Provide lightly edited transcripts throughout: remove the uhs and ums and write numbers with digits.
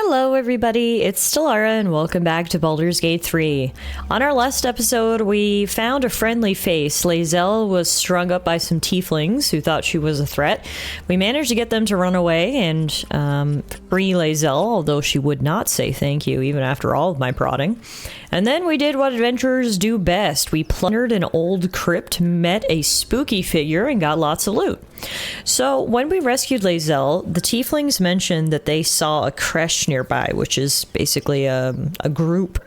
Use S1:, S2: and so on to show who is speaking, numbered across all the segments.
S1: Hello everybody, it's Tallara and welcome back to Baldur's Gate 3. On our last episode, we found a friendly face. Lae'zel was strung up by some tieflings who thought she was a threat. We managed to get them to run away and free Lae'zel, although she would not say thank you even after all of my prodding. And then we did what adventurers do best. We plundered an old crypt, met a spooky figure, and got lots of loot. So when we rescued Lae'zel, the tieflings mentioned that they saw a creche nearby, which is basically a group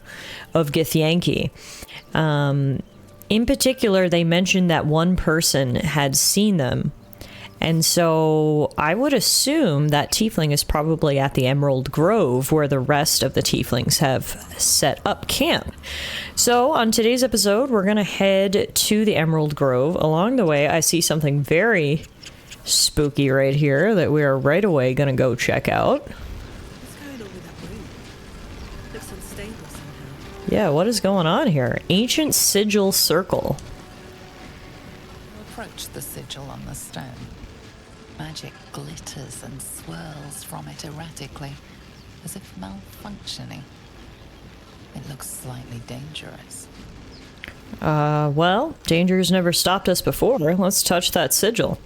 S1: of Githyanki. In particular, they mentioned that one person had seen them. And so I would assume that tiefling is probably at the Emerald Grove, where the rest of the tieflings have set up camp. So on today's episode, we're going to head to the Emerald Grove. Along the way, I see something very spooky right here that we are right away going to go check out.
S2: What's going on with that room? Looks unstable somehow.
S1: Yeah, what is going on here? Ancient Sigil Circle.
S3: Approach the sigil on the stone. Magic glitters and swirls from it erratically, as if malfunctioning. It looks slightly dangerous.
S1: Well, danger's never stopped us before. Let's touch that sigil.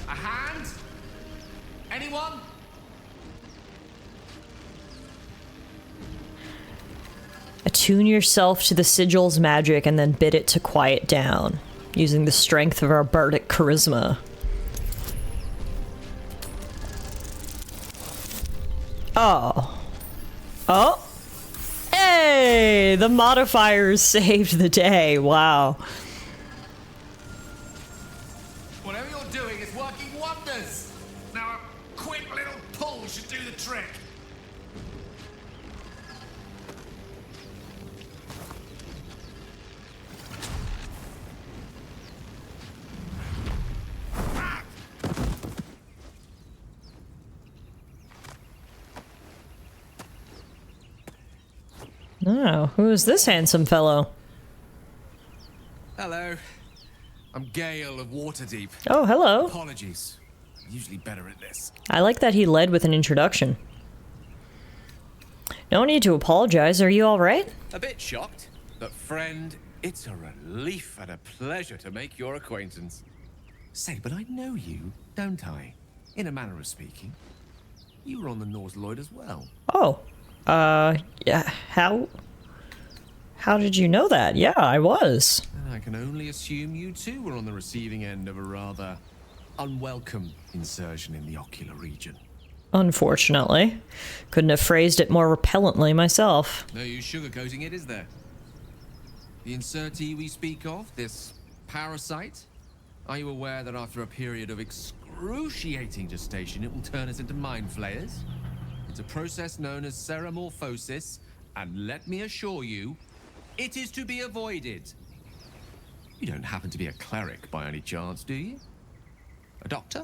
S4: A hand? Anyone?
S1: Attune yourself to the sigil's magic and then bid it to quiet down, using the strength of our bardic charisma. Oh. Oh! Hey! The modifiers saved the day. Wow.
S4: Whatever you're doing is working wonders. Now a quick little pull should do the trick.
S1: Oh, who is this handsome fellow?
S4: Hello. I'm Gale of Waterdeep.
S1: Oh, hello.
S4: Apologies. I'm usually better at this.
S1: I like that he led with an introduction. No need to apologize. Are you all right?
S4: A bit shocked, but friend, it's a relief and a pleasure to make your acquaintance. Say, but I know you, don't I? In a manner of speaking. You were on the Norse Lloyd as well.
S1: Oh. Yeah, how did you know that? Yeah, I was.
S4: And I can only assume you too were on the receiving end of a rather unwelcome insertion in the ocular region.
S1: Unfortunately. Couldn't have phrased it more repellently myself.
S4: No use sugarcoating it, is there? The insertee we speak of, this parasite, are you aware that after a period of excruciating gestation, it will turn us into mind flayers? It's a process known as ceremorphosis, and let me assure you, it is to be avoided. You don't happen to be a cleric by any chance, do you? A doctor?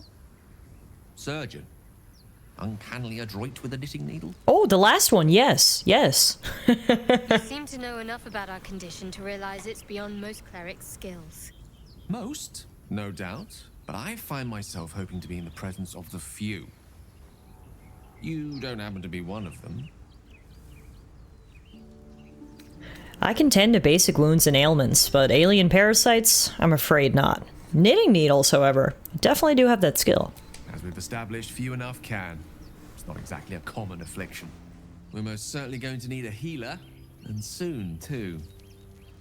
S4: Surgeon? Uncannily adroit with a knitting needle?
S1: Oh, the last one, yes, yes.
S5: You seem to know enough about our condition to realize it's beyond most clerics' skills.
S4: Most, no doubt, but I find myself hoping to be in the presence of the few. You don't happen to be one of them.
S1: I can tend to basic wounds and ailments, but alien parasites, I'm afraid not. Knitting needles, however, definitely do have that skill.
S4: As we've established, few enough can. It's not exactly a common affliction. We're most certainly going to need a healer, and soon, too.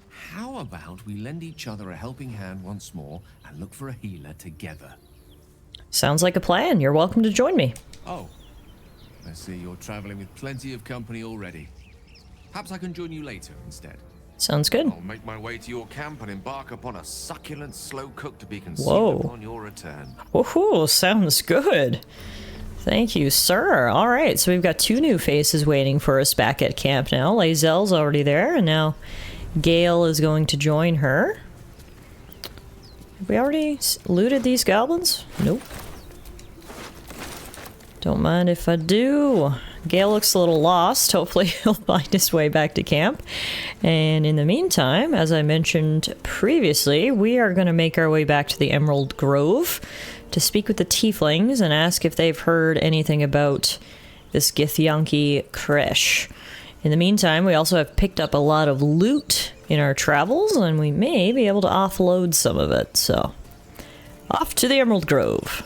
S4: How about we lend each other a helping hand once more and look for a healer together?
S1: Sounds like a plan. You're welcome to join me.
S4: Oh, I see you're traveling with plenty of company already. Perhaps I can join you later instead.
S1: Sounds good.
S4: I'll make my way to your camp and embark upon a succulent slow cook to be consumed
S1: Whoa.
S4: upon your return.
S1: Woohoo, sounds good. Thank you, sir. All right, so we've got two new faces waiting for us back at camp now. Lae'zel's already there, and now Gale is going to join her. Have we already looted these goblins? Nope. Don't mind if I do. Gale looks a little lost. Hopefully he'll find his way back to camp. And in the meantime, as I mentioned previously, we are going to make our way back to the Emerald Grove to speak with the tieflings and ask if they've heard anything about this Githyanki Kresh. In the meantime, we also have picked up a lot of loot in our travels, and we may be able to offload some of it, so... Off to the Emerald Grove.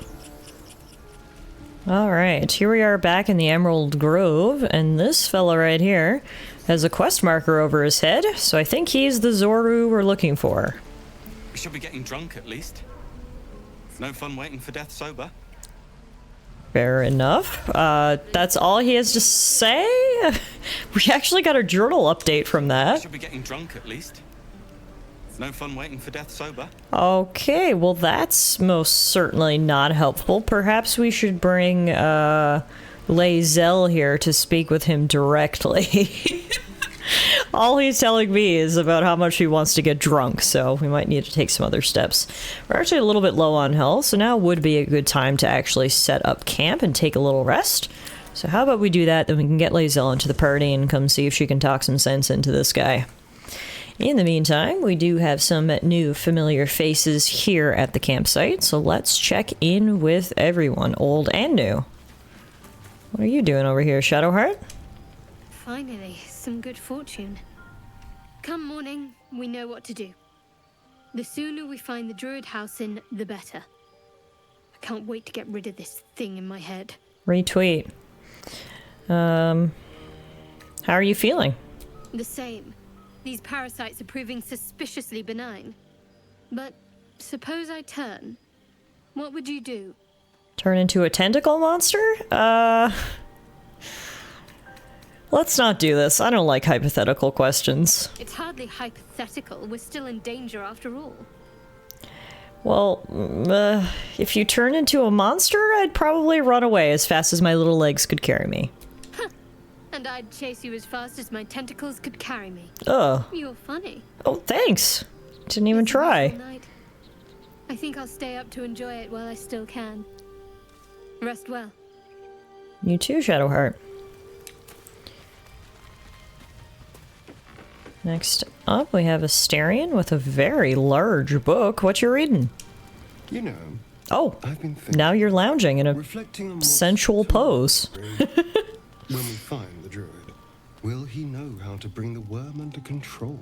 S1: Alright, here we are back in the Emerald Grove, and this fella right here has a quest marker over his head, so I think he's the Zoru we're looking for.
S6: We should be getting drunk at least. No fun waiting for death sober.
S1: Fair enough. That's all he has to say? We actually got a journal update from
S6: We
S1: that.
S6: should be getting drunk at least. No fun waiting for death sober.
S1: Okay, well that's most certainly not helpful. Perhaps we should bring Lae'zel here to speak with him directly. All he's telling me is about how much he wants to get drunk, so we might need to take some other steps. We're actually a little bit low on health, so now would be a good time to actually set up camp and take a little rest. So how about we do that, then we can get Lae'zel into the party and come see if she can talk some sense into this guy. In the meantime, we do have some new familiar faces here at the campsite, so let's check in with everyone, old and new. What are you doing over here, Shadowheart?
S5: Finally, some good fortune. Come morning, we know what to do. The sooner we find the druid house in, the better. I can't wait to get rid of this thing in my head.
S1: Retweet. How are you feeling?
S5: The same. These parasites are proving suspiciously benign. But suppose I turn. What would you do?
S1: Turn into a tentacle monster? Let's not do this. I don't like hypothetical questions.
S5: It's hardly hypothetical. We're still in danger after all.
S1: Well, if you turn into a monster, I'd probably run away as fast as my little legs could carry me.
S5: And I'd chase you as fast as my tentacles could carry me.
S1: Ugh.
S5: You're funny.
S1: Oh, thanks. Didn't even
S5: It's a
S1: try.
S5: beautiful night. I think I'll stay up to enjoy it while I still can. Rest well.
S1: You too, Shadowheart. Next up, we have Asterion with a very large book. What you reading?
S7: You know,
S1: Oh,
S7: I've been thinking,
S1: now you're lounging in a
S7: reflecting on what's
S1: sensual
S7: to come,
S1: pose.
S7: really. When we find the druid, will he know how to bring the worm under control?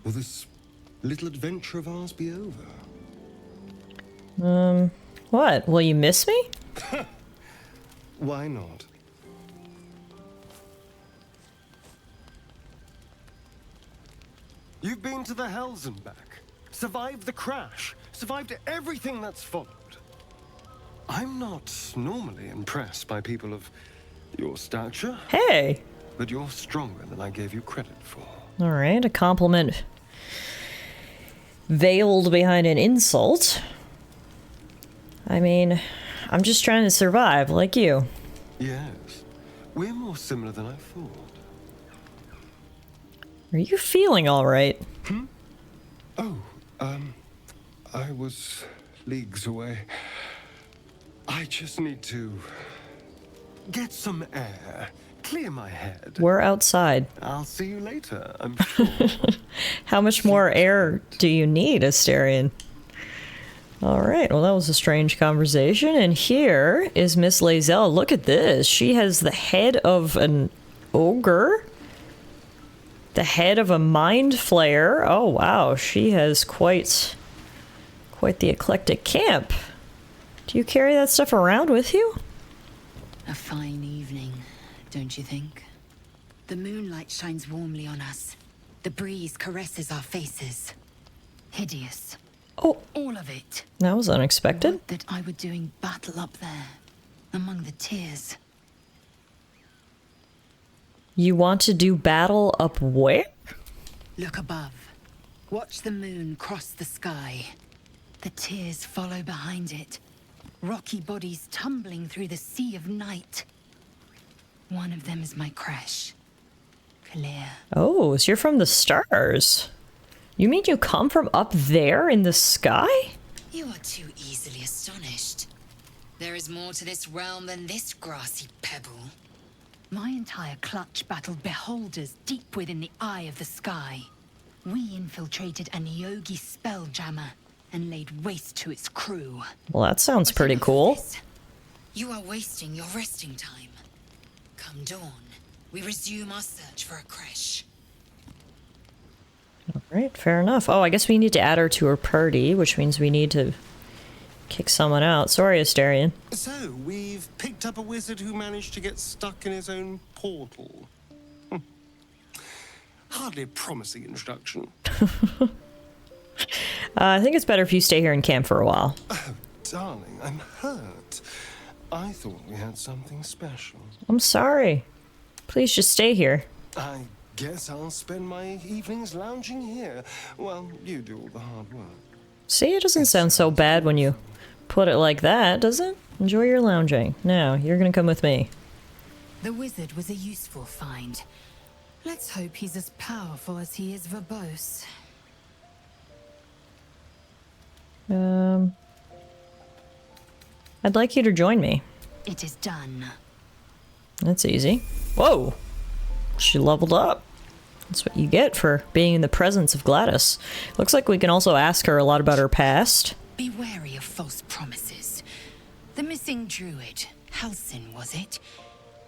S7: Will this little adventure of ours be over?
S1: What? Will you miss me?
S7: Why not? You've been to the Hells and back, survived the crash, survived everything that's followed. I'm not normally impressed by people of your stature,
S1: Hey!
S7: but you're stronger than I gave you credit for.
S1: Alright, a compliment veiled behind an insult. I mean, I'm just trying to survive, like you.
S7: Yes, we're more similar than I thought.
S1: Are you feeling alright?
S7: Oh, I was leagues away. I just need to get some air, clear my head.
S1: We're outside.
S7: I'll see you later, I'm sure.
S1: How much more air do you need, Asterion? Alright, well that was a strange conversation, and here is Miss Lae'zel. Look at this. She has the head of an ogre? The head of a mind flayer? Oh wow, she has quite the eclectic camp. Do you carry that stuff around with you?
S8: A fine evening, don't you think? The moonlight shines warmly on us. The breeze caresses our faces. Hideous.
S1: Oh,
S8: All of it.
S1: that was unexpected.
S8: Would that I were doing battle up there, among the tears.
S1: You want to do battle up where?
S8: Look above. Watch the moon cross the sky. The tears follow behind it. Rocky bodies tumbling through the sea of night. One of them is my crash. Clear.
S1: Oh, so you're from the stars. You mean you come from up there in the sky?
S8: You are too easily astonished. There is more to this realm than this grassy pebble. My entire clutch battled beholders deep within the eye of the sky. We infiltrated a Nyogi spelljammer and laid waste to its crew.
S1: Well, that sounds
S8: But
S1: pretty
S8: enough of
S1: cool.
S8: this. You are wasting your resting time. Come dawn, we resume our search for a creche.
S1: Alright, fair enough. Oh, I guess we need to add her to her party, which means we need to kick someone out. Sorry, Asterion.
S7: So, we've picked up a wizard who managed to get stuck in his own portal. Hardly a promising introduction.
S1: I think it's better if you stay here and camp for a while.
S7: Oh, darling, I'm hurt. I thought we had something special.
S1: I'm sorry. Please just stay here.
S7: I guess I'll spend my evenings lounging here. Well, you do all the hard work.
S1: See, it doesn't sound so bad when you put it like that, does it? Enjoy your lounging. Now, you're gonna come with me.
S8: The wizard was a useful find. Let's hope he's as powerful as he is verbose.
S1: I'd like you to join me.
S8: It is done.
S1: That's easy. Whoa! She leveled up. That's what you get for being in the presence of Gladys. Looks like we can also ask her a lot about her past.
S8: Be wary of false promises. The missing druid, Halsin, was it?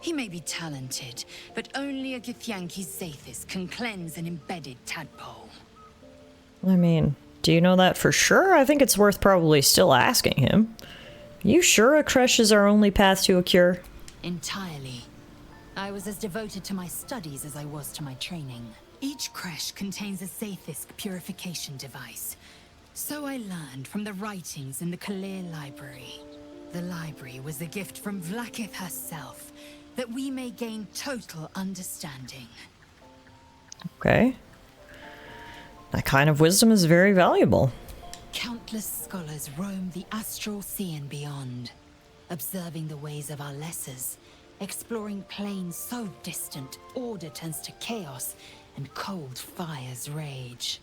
S8: He may be talented, but only a Githyanki Zathis can cleanse an embedded tadpole.
S1: I mean, do you know that for sure? I think it's worth probably still asking him. You sure a creche is our only path to a cure?
S8: Entirely. I was as devoted to my studies as I was to my training. Each creche contains a Zathis purification device. So I learned from the writings in the Kalir library. The library was a gift from Vlaakith herself, that we may gain total understanding.
S1: Okay. That kind of wisdom is very valuable.
S8: Countless scholars roam the astral sea and beyond, observing the ways of our lessers, exploring planes so distant order turns to chaos and cold fires rage.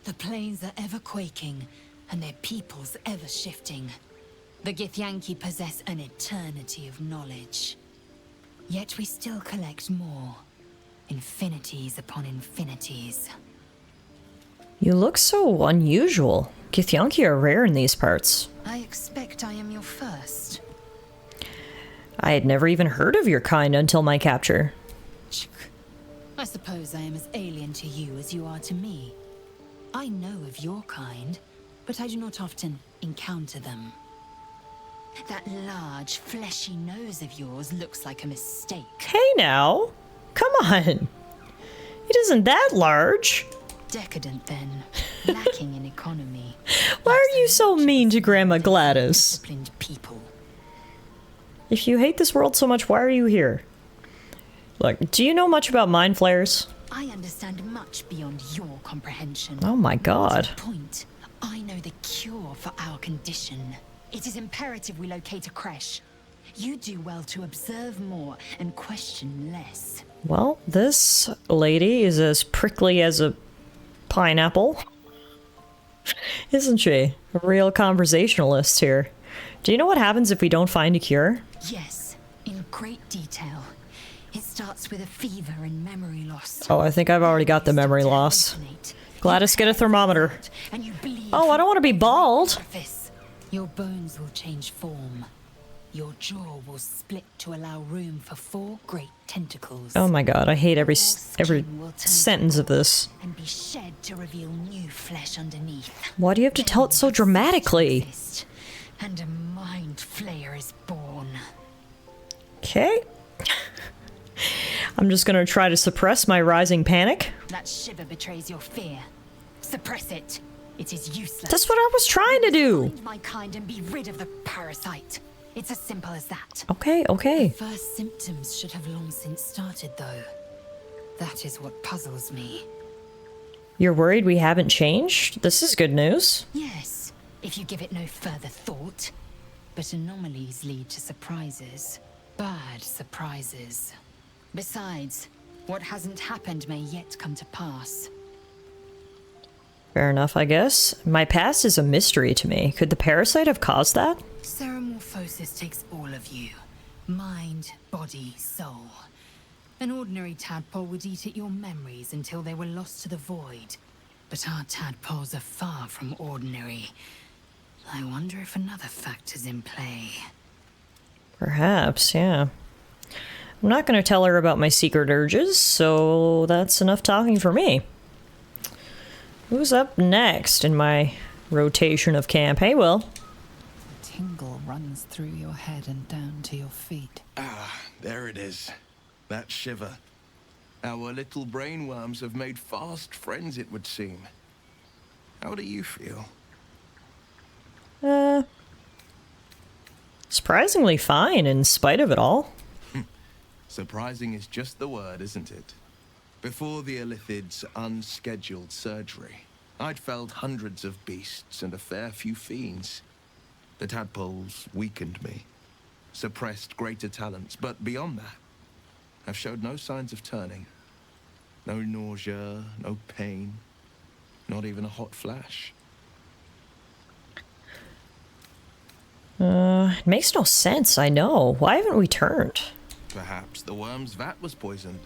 S8: The planes are ever quaking, and their peoples ever shifting. The Githyanki possess an eternity of knowledge. Yet we still collect more. Infinities upon infinities.
S1: You look so unusual. Githyanki are rare in these parts.
S8: I expect I am your first.
S1: I had never even heard of your kind until my capture.
S8: I suppose I am as alien to you as you are to me. I know of your kind, but I do not often encounter them. That large, fleshy nose of yours looks like a mistake.
S1: Hey now! Come on! It isn't that large!
S8: Decadent, then. Lacking in economy.
S1: Why are you so mean to Grandma Gladys?
S8: Disciplined people.
S1: If you hate this world so much, why are you here? Look, do you know much about mind flayers?
S8: I understand much beyond your comprehension.
S1: Oh my god.
S8: To the point, I know the cure for our condition. It is imperative we locate a creche. You do well to observe more and question less.
S1: Well, this lady is as prickly as a pineapple. Isn't she? A real conversationalist here. Do you know what happens if we don't find a cure?
S8: Yes, in great detail. It starts with a fever and memory loss.
S1: Oh, I think I've already got the memory loss. Gladys, get a thermometer.
S8: And you bleed.
S1: Oh, I don't want to be bald.
S8: Your bones will change form. Your jaw will split to allow room for 4 great tentacles.
S1: Oh my god, I hate every sentence of this.
S8: And be shed to reveal new flesh underneath.
S1: Why do you have to tell it so dramatically?
S8: And a mind flayer is born.
S1: Okay. I'm just gonna try to suppress my rising panic.
S8: That shiver betrays your fear. Suppress it. It is useless.
S1: That's what I was trying to do.
S8: Find my kind and be rid of the parasite. It's as simple as that.
S1: Okay, okay.
S8: The first symptoms should have long since started, though. That is what puzzles me.
S1: You're worried we haven't changed? This is good news.
S8: Yes, if you give it no further thought. But anomalies lead to surprises. Bad surprises. Besides, what hasn't happened may yet come to pass.
S1: Fair enough, I guess. My past is a mystery to me. Could the parasite have caused that?
S8: Ceramorphosis takes all of you. Mind, body, soul. An ordinary tadpole would eat at your memories until they were lost to the void. But our tadpoles are far from ordinary. I wonder if another factor's in play.
S1: Perhaps, yeah. I'm not going to tell her about my secret urges, so that's enough talking for me. Who's up next in my rotation of camp? Hey, Will.
S3: A tingle runs through your head and down to your feet.
S9: Ah, there it is. That shiver. Our little brainworms have made fast friends, it would seem. How do you feel?
S1: Surprisingly fine in spite of it all.
S9: Surprising is just the word, isn't it? Before the Illithid's unscheduled surgery, I'd felled hundreds of beasts and a fair few fiends. The tadpoles weakened me, suppressed greater talents, but beyond that, I've showed no signs of turning. No nausea, no pain, not even a hot flash.
S1: It makes no sense, I know. Why haven't we turned?
S9: Perhaps the worm's vat was poisoned.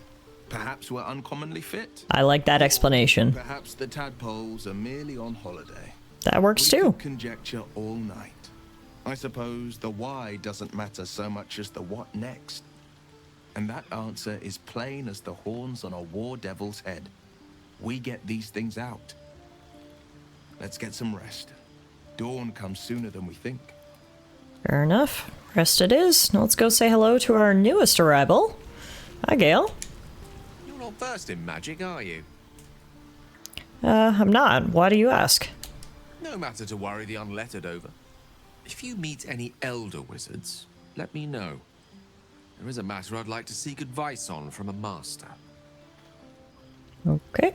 S9: Perhaps we're uncommonly fit.
S1: I like that explanation.
S9: Perhaps the tadpoles are merely on holiday.
S1: That works
S9: We
S1: too.
S9: could conjecture all night. I suppose the why doesn't matter so much as the what next. And that answer is plain as the horns on a war devil's head. We get these things out. Let's get some rest. Dawn comes sooner than we think.
S1: Fair enough. Rest it is. Now let's go say hello to our newest arrival. Hi, Gale.
S4: You're not versed in magic, are you?
S1: I'm not. Why do you ask?
S4: No matter to worry the unlettered over. If you meet any elder wizards, let me know. There is a matter I'd like to seek advice on from a master.
S1: Okay.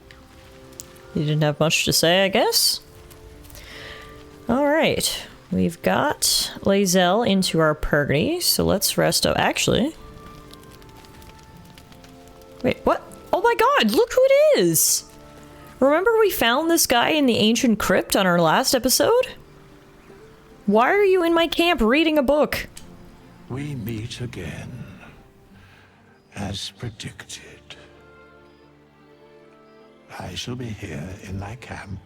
S1: You didn't have much to say, I guess? Alright. We've got Lae'zel into our party, so let's rest up. Actually... Wait, what? Oh my god, look who it is! Remember we found this guy in the ancient crypt on our last episode? Why are you in my camp reading a book?
S10: We meet again, as predicted. I shall be here in thy camp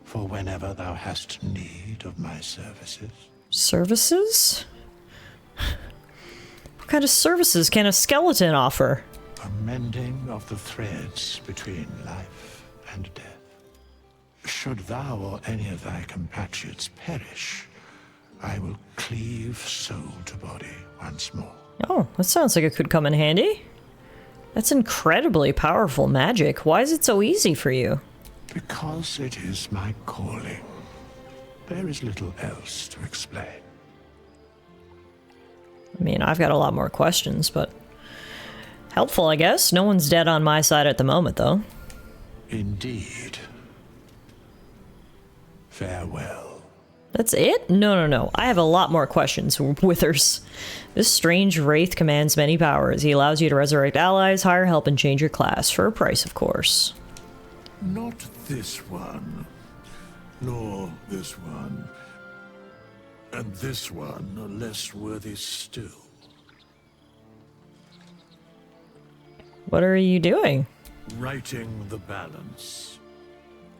S10: for whenever thou hast need of my services.
S1: Services? What kind of services can a skeleton offer?
S10: A mending of the threads between life and death. Should thou or any of thy compatriots perish, I will cleave soul to body once more.
S1: Oh, that sounds like it could come in handy. That's incredibly powerful magic. Why is it so easy for you?
S10: Because it is my calling. There is little else to explain.
S1: I mean, I've got a lot more questions, but... helpful, I guess. No one's dead on my side at the moment, though.
S10: Indeed. Farewell.
S1: That's it? No. I have a lot more questions, Withers. This strange wraith commands many powers. He allows you to resurrect allies, hire help, and change your class. For a price, of course.
S10: Not this one. Nor this one. And this one are less worthy still.
S1: What are you doing?
S10: Righting the balance.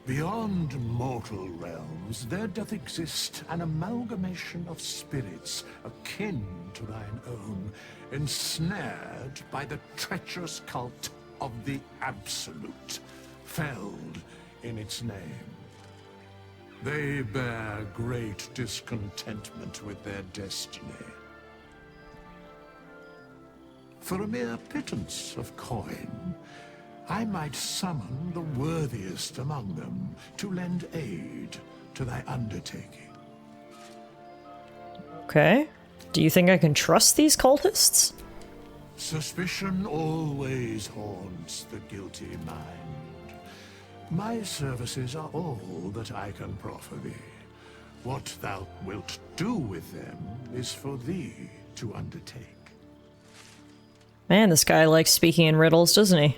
S10: Beyond mortal realms, there doth exist an amalgamation of spirits akin to thine own, ensnared by the treacherous cult of the Absolute, felled in its name. They bear great discontentment with their destiny. For a mere pittance of coin, I might summon the worthiest among them to lend aid to thy undertaking.
S1: Okay. Do you think I can trust these cultists?
S10: Suspicion always haunts the guilty mind. My services are all that I can proffer thee. What thou wilt do with them is for thee to undertake.
S1: Man, this guy likes speaking in riddles, doesn't he?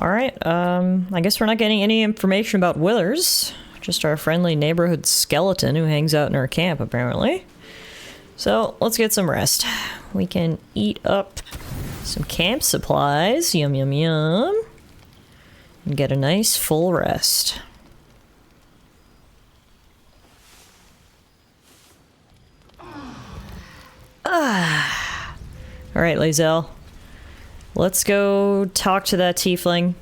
S1: Alright, I guess we're not getting any information about Withers. Just our friendly neighborhood skeleton who hangs out in our camp, apparently. So, let's get some rest. We can eat up Some camp supplies. Yum, yum, yum. And get a nice full rest. Alright, Lae'zel. Let's go talk to that tiefling.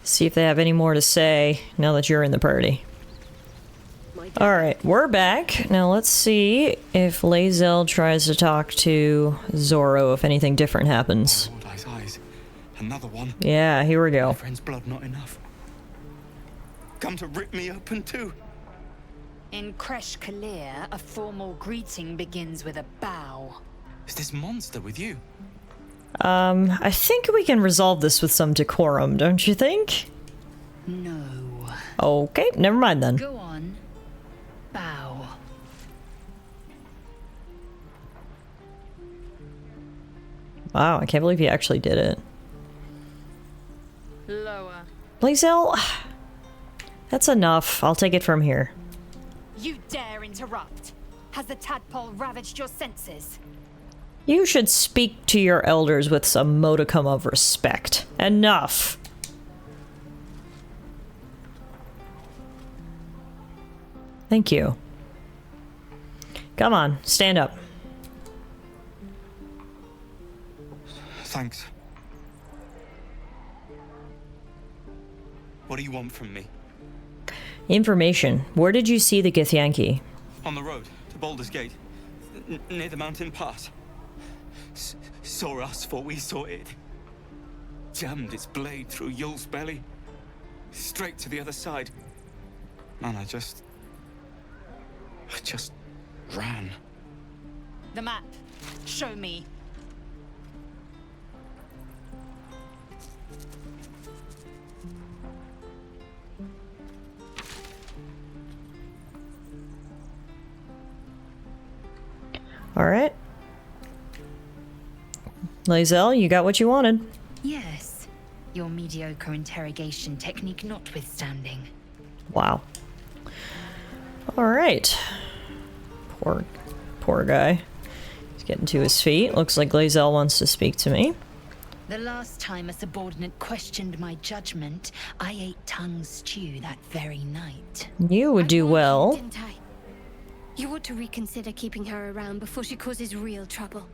S1: See if they have any more to say now that you're in the party. Alright, we're back. Now let's see if Lae'zel tries to talk to Zoro if anything different happens.
S6: Eyes. Another one.
S1: Yeah, here we go.
S6: My friend's blood not enough. Come to rip me open too.
S8: In Kresh Kalir, a formal greeting begins with a bow.
S6: Is this monster with you?
S1: I think we can resolve this with some decorum, don't you think?
S8: No.
S1: Okay, never mind then.
S8: Go on. Bow.
S1: Wow, I can't believe he actually did it.
S8: Lower.
S1: Lae'zel, that's enough. I'll take it from here.
S8: You dare interrupt? Has the tadpole ravaged your senses?
S1: You should speak to your elders with some modicum of respect. Enough. Thank you. Come on, stand up.
S6: Thanks. What do you want from me?
S1: Information. Where did you see the Githyanki?
S6: On the road to Baldur's Gate, near the mountain pass. Saw us, thought we saw it. Jammed its blade through Yul's belly, straight to the other side. And I just ran.
S8: The map. Show me.
S1: Alright. Lae'zel, you got what you wanted.
S8: Yes. Your mediocre interrogation technique notwithstanding.
S1: Wow. Alright. Poor guy. He's getting to his feet. Looks like Lae'zel wants to speak to me.
S8: The last time a subordinate questioned my judgment, I ate tongue stew that very night.
S1: You would do well.
S5: Didn't I? You ought to reconsider keeping her around before she causes real trouble.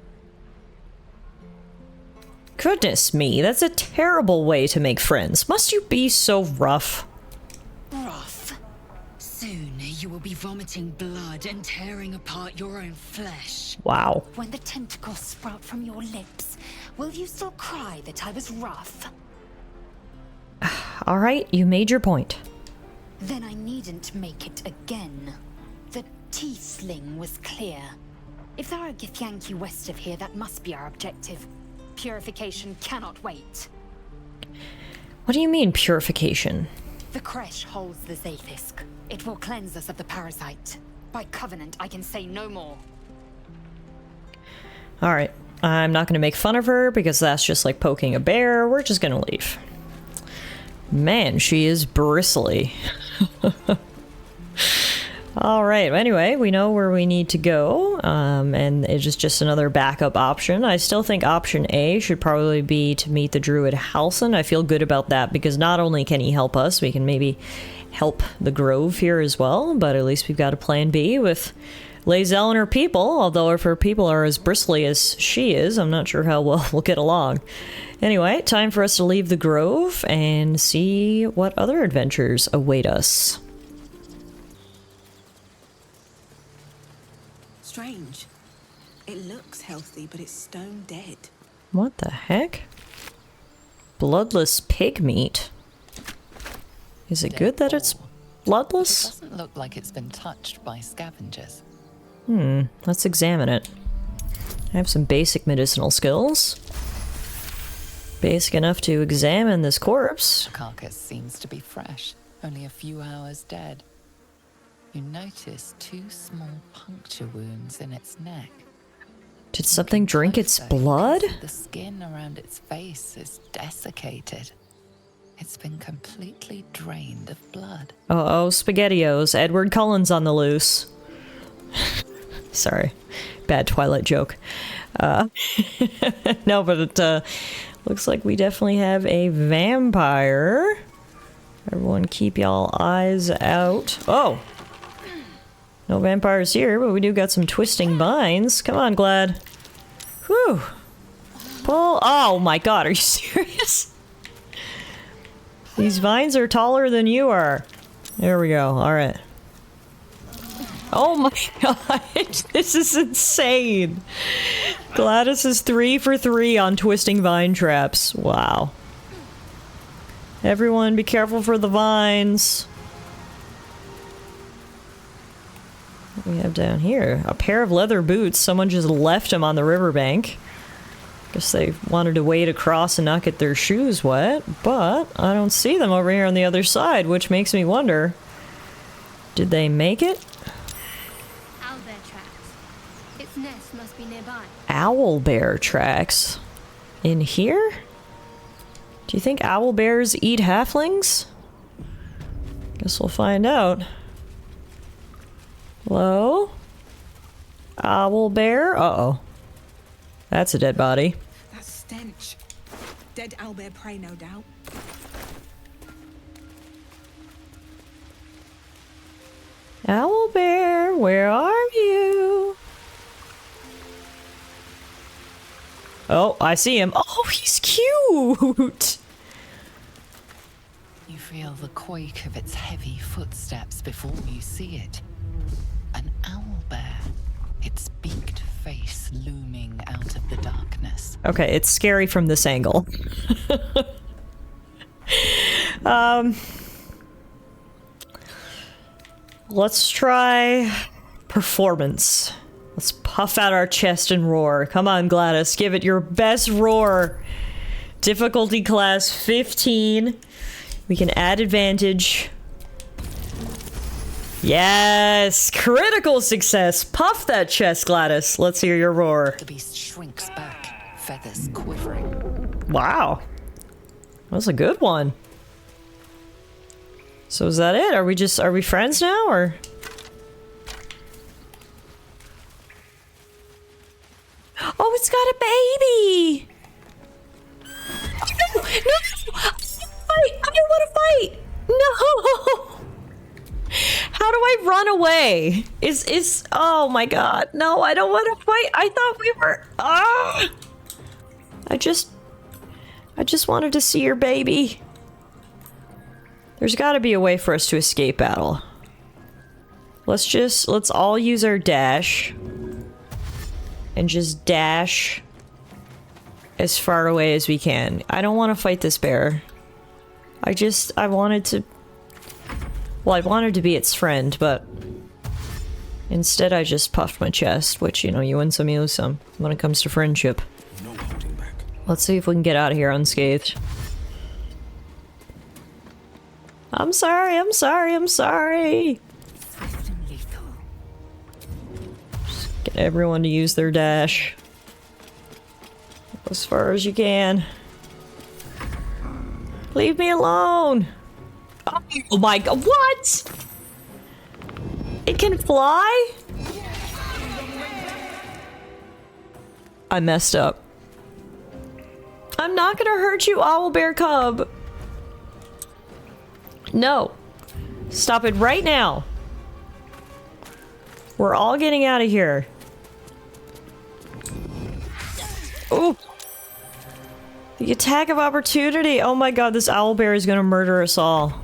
S1: Goodness me, that's a terrible way to make friends. Must you be so rough?
S8: Rough. Soon you will be vomiting blood and tearing apart your own flesh.
S1: Wow.
S8: When the tentacles sprout from your lips, will you still cry that I was rough?
S1: Alright, you made your point.
S8: Then I needn't make it again. The tiefling was clear. If there are Githyanki west of here, that must be our objective. Purification cannot wait.
S1: What do you mean, purification?
S8: The Kresh holds the Zaithisk. It will cleanse us of the parasite. By covenant, I can say no more.
S1: Alright, I'm not going to make fun of her because that's just like poking a bear. We're just going to leave. Man, she is bristly. Alright, anyway, we know where we need to go, and it's just another backup option. I still think option A should probably be to meet the druid Halsin. I feel good about that because not only can he help us, we can maybe help the grove here as well, but at least we've got a plan B with Lae'zel and her people, although if her people are as bristly as she is, I'm not sure how well we'll get along. Anyway, time for us to leave the grove and see what other adventures await us.
S2: Strange. It looks healthy, but it's stone dead.
S1: What the heck? Bloodless pig meat. Is it good that it's
S3: It
S1: bloodless?
S3: doesn't look like it's been touched by scavengers.
S1: Let's examine it. I have some basic medicinal skills. Basic enough to examine this corpse.
S3: The carcass seems to be fresh, only a few hours dead. You notice 2 small puncture wounds in its neck.
S1: Did something drink its
S3: Closer,
S1: blood?
S3: The skin around its face is desiccated. It's been completely drained of blood.
S1: Uh-oh, SpaghettiOs. Edward Cullen's on the loose. Sorry. Bad Twilight joke. No, but it looks like we definitely have a vampire. Everyone keep y'all eyes out. Oh! No vampires here, but we do got some twisting vines. Come on, Glad. Whew. Pull. Oh my god, are you serious? These vines are taller than you are. There we go. Alright. Oh my god, this is insane. Gladys is 3 for 3 on twisting vine traps. Wow. Everyone be careful for the vines. What do we have down here? A pair of leather boots. Someone just left them on the riverbank. Guess they wanted to wade across and not get their shoes wet, but I don't see them over here on the other side, which makes me wonder, did they make it?
S5: Owlbear tracks. Its nest must be nearby.
S1: Owlbear tracks? In here? Do you think owlbears eat halflings? Guess we'll find out. Hello? Owlbear? Uh-oh. That's a dead body.
S2: That stench. Dead owlbear prey, no doubt.
S1: Owlbear, where are you? Oh, I see him. Oh, he's cute!
S3: You feel the quake of its heavy footsteps before you see it. An owlbear, its beaked face looming out of the darkness.
S1: Okay, it's scary from this angle. Let's try performance. Let's puff out our chest and roar. Come on, Gladys, give it your best roar. Difficulty class 15. We can add advantage. Yes! Critical success! Puff that chest, Gladys. Let's hear your roar.
S3: The beast shrinks back, feathers quivering.
S1: Wow. That was a good one. So is that it? Are we friends now, or? Oh, it's got a baby! Oh, no! No! I don't want to fight! No! How do I run away? Oh my god. No, I don't want to fight. I thought we were... Ah! I just wanted to see your baby. There's gotta be a way for us to escape battle. Let's all use our dash. And just dash as far away as we can. I don't want to fight this bear. I wanted to... Well, I wanted to be its friend, but... Instead I just puffed my chest, which, you know, you win some, you lose some, when it comes to friendship.
S7: No holding back.
S1: Let's see if we can get out of here unscathed. I'm sorry, I'm sorry, I'm sorry!
S8: Swift and lethal.
S1: Just get everyone to use their dash. As far as you can. Leave me alone! Oh my god, what?! It can fly?! I messed up. I'm not gonna hurt you, owlbear cub! No. Stop it right now. We're all getting out of here. Ooh. The attack of opportunity. Oh my god, this owlbear is gonna murder us all.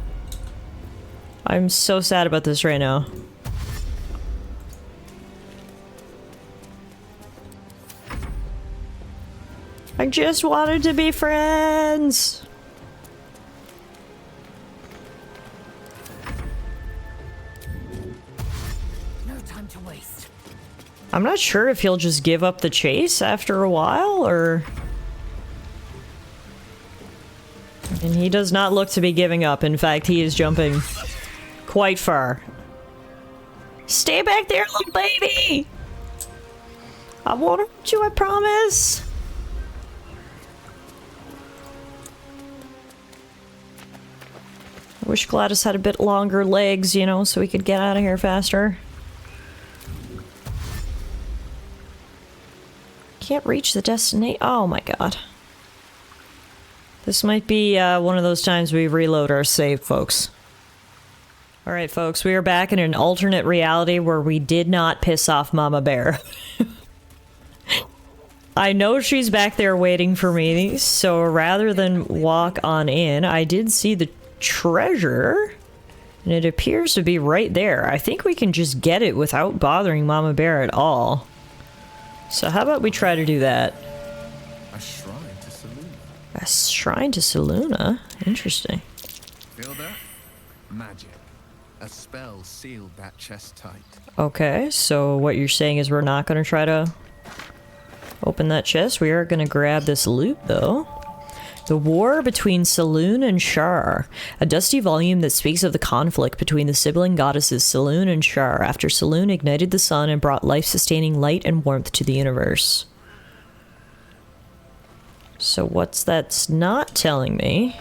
S1: I'm so sad about this right now. I just wanted to be friends.
S8: No time to waste.
S1: I'm not sure if he'll just give up the chase after a while, or... And he does not look to be giving up. In fact, he is jumping quite far. Stay back there, little baby! I won't hurt you, I promise! I wish Gladys had a bit longer legs, you know, so we could get out of here faster. can't reach the destination. Oh my god. This might be one of those times we reload our save, folks. Alright, folks, we are back in an alternate reality where we did not piss off Mama Bear. I know she's back there waiting for me, so rather than walk on in, I did see the treasure, and it appears to be right there. I think we can just get it without bothering Mama Bear at all. So how about we try to do that?
S9: A shrine to Saluna.
S1: A shrine to Saluna? Interesting.
S9: Feel that? Magic. A spell sealed that chest tight.
S1: Okay, so what you're saying is we're not going to try to open that chest. We are going to grab this loot, though. The War Between Saloon and Shar. A dusty volume that speaks of the conflict between the sibling goddesses Saloon and Shar after Saloon ignited the sun and brought life-sustaining light and warmth to the universe. So what's that's not telling me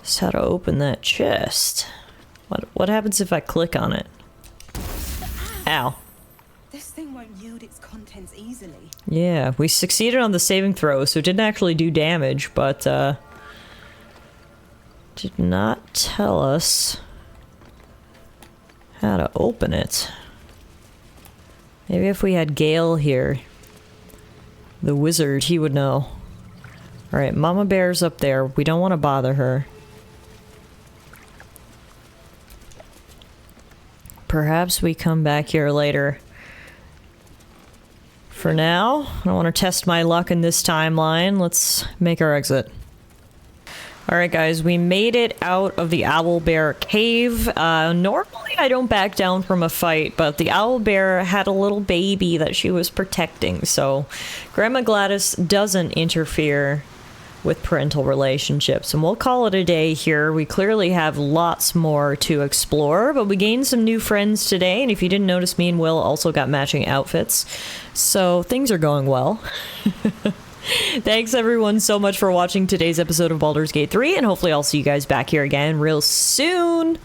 S1: is how to open that chest. What happens if I click on it? Ow.
S2: This thing won't yield its contents easily.
S1: Yeah, we succeeded on the saving throw, so it didn't actually do damage, but did not tell us how to open it. Maybe if we had Gale here, the wizard, he would know. Alright, Mama Bear's up there. We don't want to bother her. Perhaps we come back here later. For now, I don't want to test my luck in this timeline. Let's make our exit. Alright guys, we made it out of the owlbear cave. Normally I don't back down from a fight, but the owlbear had a little baby that she was protecting, so Grandma Gladys doesn't interfere with parental relationships. And we'll call it a day here. We clearly have lots more to explore, but we gained some new friends today, and if you didn't notice, me and Will also got matching outfits. So things are going well. Thanks everyone so much for watching today's episode of Baldur's Gate 3, and hopefully I'll see you guys back here again real soon.